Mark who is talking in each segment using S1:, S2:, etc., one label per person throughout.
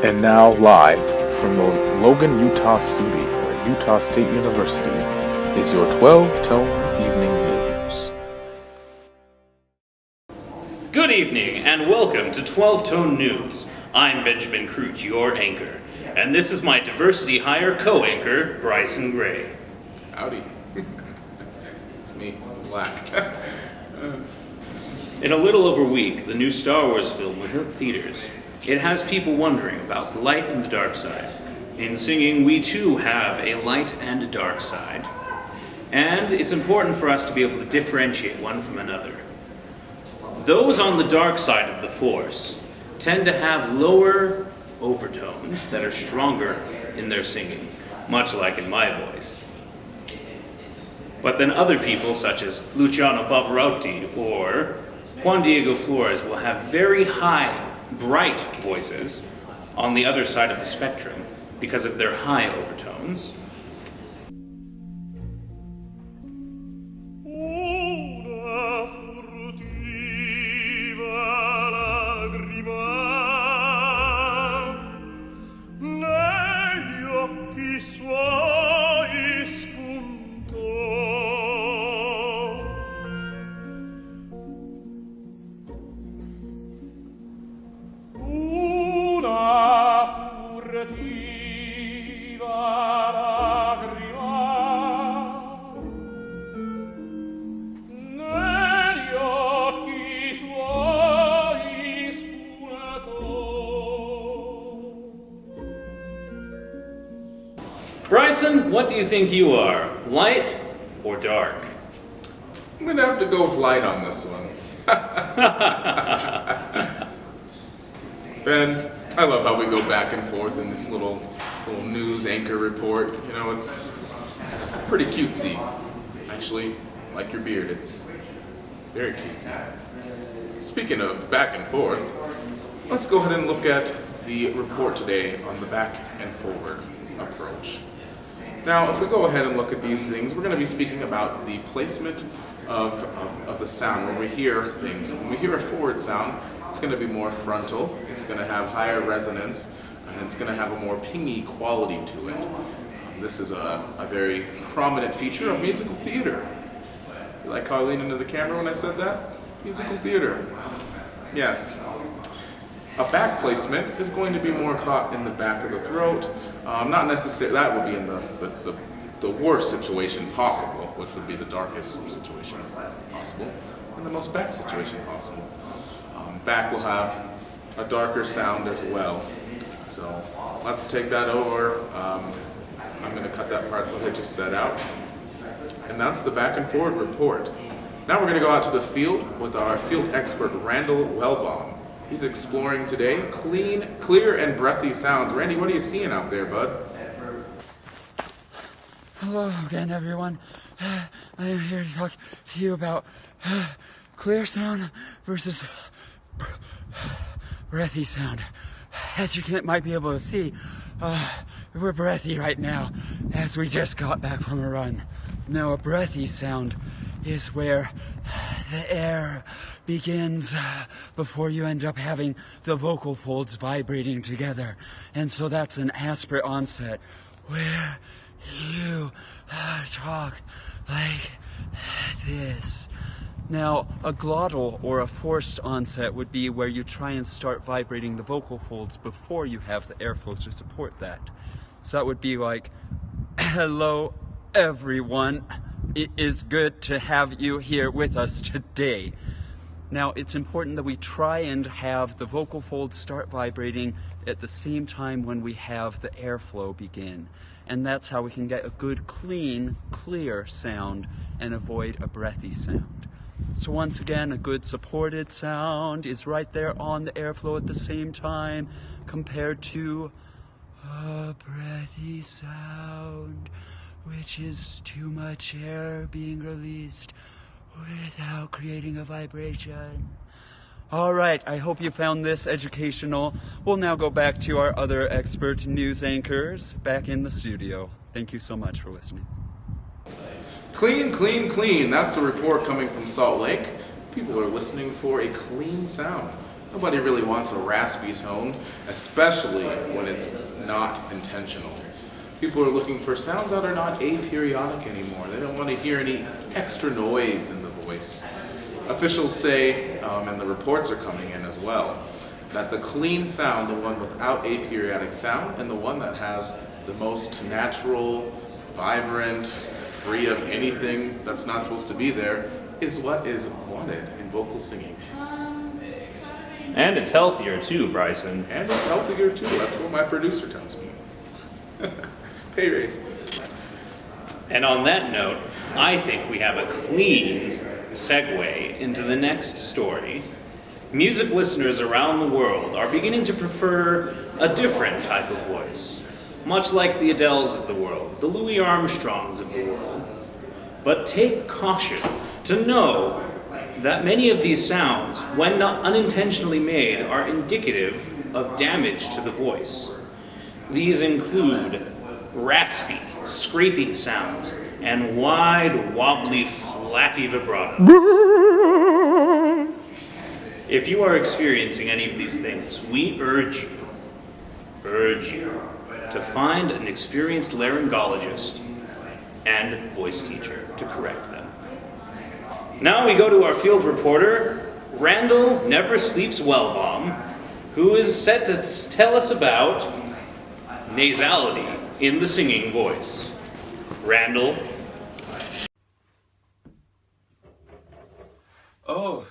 S1: And now live from the Logan, Utah studio at Utah State University is your 12-Tone Evening News.
S2: Good evening and welcome to 12-Tone News. I'm Benjamin Krutsch, your anchor, and this is my diversity hire co-anchor, Bryson Gray.
S3: Howdy. It's me, Black.
S2: In a little over a week, the new Star Wars film will hit theaters. It has people wondering about the light and the dark side. In singing, we too have a light and a dark side. And it's important for us to be able to differentiate one from another. Those on the dark side of the Force tend to have lower overtones that are stronger in their singing, much like in my voice. But then other people, such as Luciano Pavarotti or Juan Diego Flores, will have very high, bright voices on the other side of the spectrum because of their high overtones. Bryson, what do you think you are? Light or dark?
S3: I'm gonna have to go with light on this one. Ben, I love how we go back and forth in this little news anchor report. You know, it's pretty cutesy. Actually, like your beard, it's very cutesy. Speaking of back and forth, let's go ahead and look at the report today on the back and forward approach. Now, if we go ahead and look at these things, we're going to be speaking about the placement of the sound. When we hear things, when we hear a forward sound, it's going to be more frontal, it's going to have higher resonance, and it's going to have a more pingy quality to it. This is a very prominent feature of musical theater. You like how I leaned into the camera when I said that? Musical theater. Yes. A back placement is going to be more caught in the back of the throat. Not necessarily, that would be in the worst situation possible, which would be the darkest situation possible, and the most back situation possible. Back will have a darker sound as well. So let's take that over. I'm going to cut that part that I just set out. And that's the back and forward report. Now we're going to go out to the field with our field expert, Randall Wellbaum. He's exploring today clean, clear, and breathy sounds. Randy, what are you seeing out there, bud?
S4: Hello again, everyone. I am here to talk to you about clear sound versus breathy sound. As you might be able to see, we're breathy right now, as we just got back from a run. Now, a breathy sound is where the air begins before you end up having the vocal folds vibrating together. And so that's an aspirate onset where you talk like this. Now, a glottal or a forced onset would be where you try and start vibrating the vocal folds before you have the airflow to support that. So that would be like, hello everyone, it is good to have you here with us today. Now, it's important that we try and have the vocal folds start vibrating at the same time when we have the airflow begin. And that's how we can get a good, clean, clear sound and avoid a breathy sound. So once again, a good supported sound is right there on the airflow at the same time compared to a breathy sound, which is too much air being released without creating a vibration. All right, I hope you found this educational. We'll now go back to our other expert news anchors back in the studio. Thank you so much for listening.
S3: Clean, clean, clean. That's the report coming from Salt Lake. People are listening for a clean sound. Nobody really wants a raspy tone, especially when it's not intentional. People are looking for sounds that are not aperiodic anymore. They don't want to hear any extra noise in the voice. Officials say, and the reports are coming in as well, that the clean sound, the one without aperiodic sound, and the one that has the most natural, vibrant, free of anything that's not supposed to be there, is what is wanted in vocal singing.
S2: And it's healthier too, Bryson.
S3: And it's healthier too. That's what my producer tells me. Pay raise.
S2: And on that note, I think we have a clean segue into the next story. Music listeners around the world are beginning to prefer a different type of voice, much like the Adeles of the world, the Louis Armstrongs of the world. But take caution to know that many of these sounds, when not unintentionally made, are indicative of damage to the voice. These include raspy, scraping sounds, and wide, wobbly, flappy vibrato. If you are experiencing any of these things, we urge you to find an experienced laryngologist and voice teacher to correct them. Now we go to our field reporter, Randall Never Sleeps Wellbaum, who is set to tell us about nasality in the singing voice. Randall.
S4: Oh,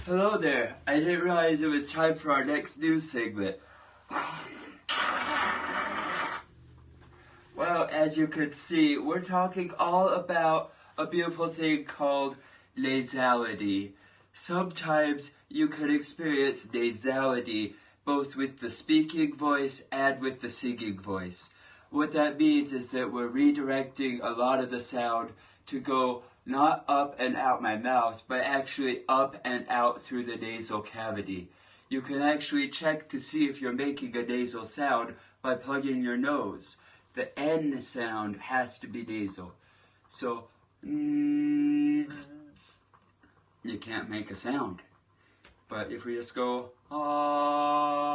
S4: hello there. I didn't realize it was time for our next news segment. Well, as you could see, we're talking all about a beautiful thing called nasality. Sometimes you could experience nasality both with the speaking voice and with the singing voice. What that means is that we're redirecting a lot of the sound to go not up and out my mouth, but actually up and out through the nasal cavity. You can actually check to see if you're making a nasal sound by plugging your nose. The N sound has to be nasal. So, you can't make a sound. But if we just go, ah,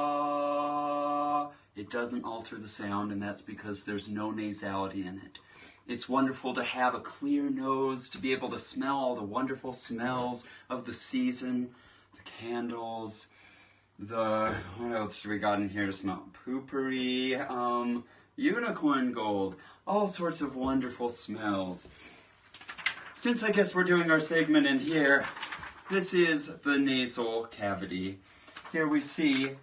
S4: it doesn't alter the sound, and that's because there's no nasality in it. It's wonderful to have a clear nose, to be able to smell all the wonderful smells of the season, the candles, what else do we got in here to smell? Poopery, unicorn gold, all sorts of wonderful smells. Since I guess we're doing our segment in here, this is the nasal cavity. Here we see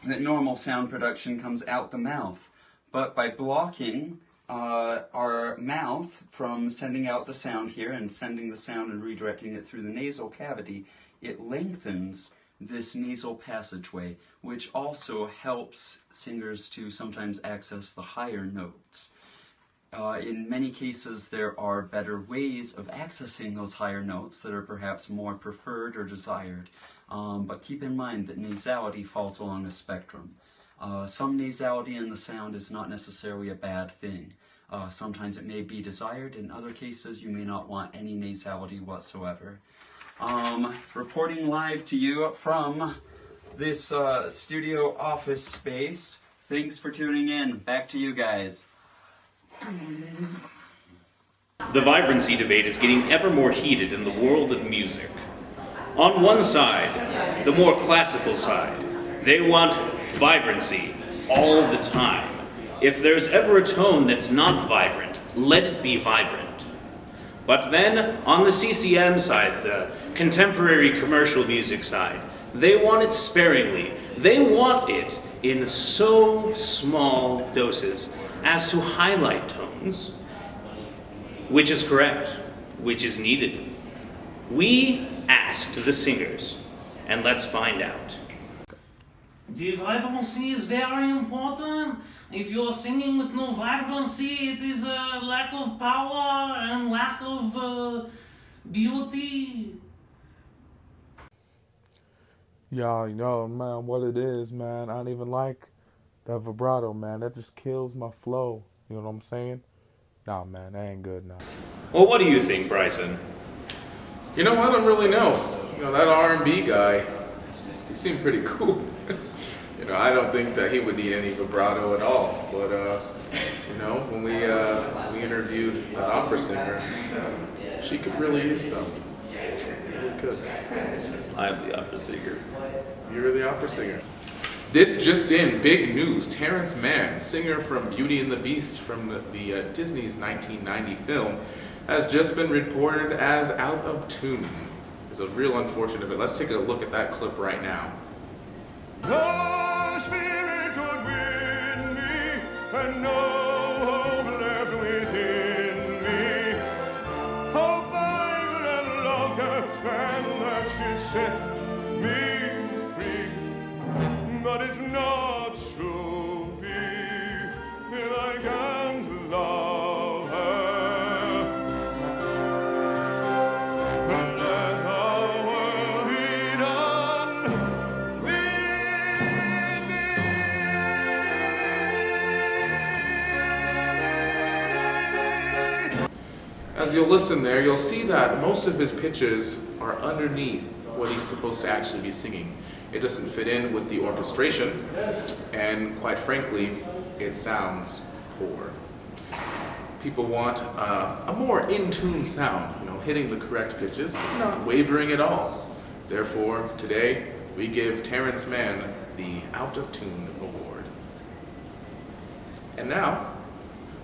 S4: that normal sound production comes out the mouth, but by blocking our mouth from sending out the sound here and sending the sound and redirecting it through the nasal cavity, it lengthens this nasal passageway, which also helps singers to sometimes access the higher notes. In many cases, there are better ways of accessing those higher notes that are perhaps more preferred or desired. But keep in mind that nasality falls along a spectrum. Some nasality in the sound is not necessarily a bad thing. Sometimes it may be desired. In other cases, you may not want any nasality whatsoever. Reporting live to you from this studio office space. Thanks for tuning in. Back to you guys.
S2: The vibrancy debate is getting ever more heated in the world of music. On one side, the more classical side, they want vibrancy all the time. If there's ever a tone that's not vibrant, let it be vibrant. But then, on the CCM side, the contemporary commercial music side, they want it sparingly. They want it in so small doses as to highlight tones, which is correct, which is needed. We asked the singers, and let's find out.
S5: The vibrancy is very important. If you're singing with no vibrancy, it is a lack of power and lack of beauty.
S6: Y'all, you know, man, what it is, man. I don't even like that vibrato, man. That just kills my flow. You know what I'm saying? Nah, man, that ain't good now.
S2: Well, what do you think, Bryson?
S3: You know, I don't really know. You know, that R&B guy, He seemed pretty cool. You know, I don't think that he would need any vibrato at all. But you know, when we interviewed an opera singer, she could really use some. She really could.
S2: I'm the opera singer.
S3: You're the opera singer. This just in, big news. Terrence Mann, singer from Beauty and the Beast from the Disney's 1990 film, has just been reported as out of tune. It's a real unfortunate event. Let's take a look at that clip right now.
S7: No spirit could win me, and no hope left within me. Hope I could have loved her, and that she'd set me free. But it's not so be, if I can't love her. Let the world be done with me.
S3: As you'll listen there, you'll see that most of his pitches are underneath what he's supposed to actually be singing. It doesn't fit in with the orchestration, and quite frankly, it sounds poor. People want a more in-tune sound, you know, hitting the correct pitches, not wavering at all. Therefore, today, we give Terrence Mann the Out of Tune Award. And now,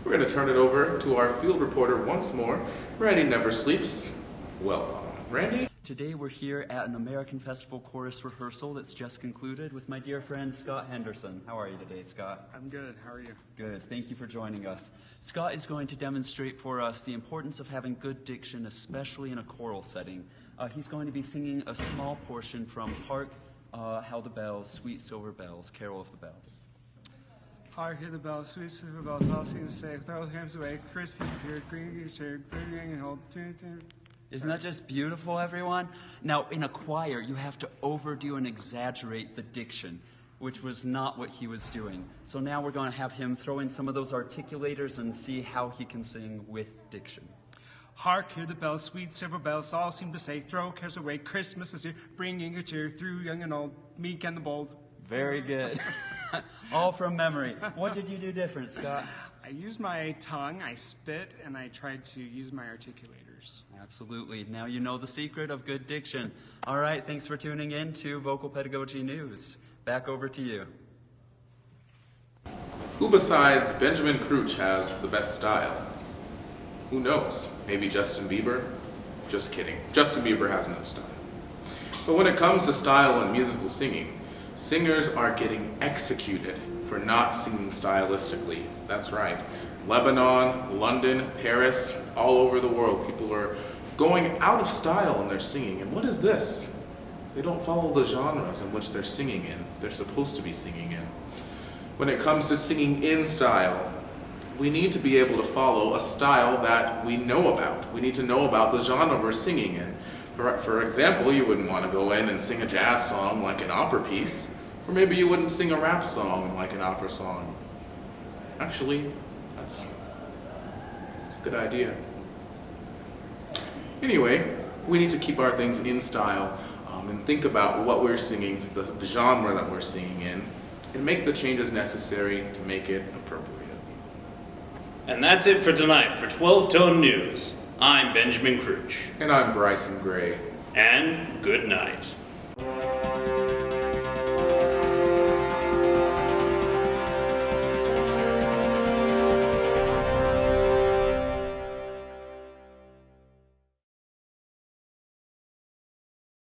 S3: we're going to turn it over to our field reporter once more. Randy never sleeps. Wellbaum. Randy?
S4: Today we're here at an American Festival chorus rehearsal that's just concluded with my dear friend Scott Henderson. How are you today, Scott?
S8: I'm good. How are you?
S4: Good. Thank you for joining us. Scott is going to demonstrate for us the importance of having good diction, especially in a choral setting. He's going to be singing a small portion from Hark, How the Bells, Sweet Silver Bells, Carol of the Bells.
S8: Hark, hear the bells, sweet silver bells, all seem to say, throw the hymns away, Christmas is here, green is here, ring and hold.
S4: Isn't that just beautiful, everyone? Now, in a choir, you have to overdo and exaggerate the diction, which was not what he was doing. So now we're going to have him throw in some of those articulators and see how he can sing with diction.
S8: Hark, hear the bells, sweet silver bells, all seem to say, throw cares away, Christmas is here, bringing a cheer through young and old, meek and the bold.
S4: Very good. All from memory. What did you do different, Scott?
S8: I used my tongue, I spit, and I tried to use my articulators.
S4: Absolutely. Now you know the secret of good diction. All right, thanks for tuning in to Vocal Pedagogy News. Back over to you.
S3: Who besides Benjamin Krutsch has the best style? Who knows? Maybe Justin Bieber? Just kidding. Justin Bieber has no style. But when it comes to style and musical singing, singers are getting executed for not singing stylistically. That's right. Lebanon, London, Paris, all over the world, people are going out of style in their singing. And what is this? They don't follow the genres in which they're singing in. They're supposed to be singing in. When it comes to singing in style, we need to be able to follow a style that we know about. We need to know about the genre we're singing in. For example, you wouldn't want to go in and sing a jazz song like an opera piece, or maybe you wouldn't sing a rap song like an opera song. Actually, that's a good idea. Anyway, we need to keep our things in style and think about what we're singing, the genre that we're singing in, and make the changes necessary to make it appropriate.
S2: And that's it for tonight for 12 Tone News. I'm Benjamin Krutsch.
S3: And I'm Bryson Gray.
S2: And good night.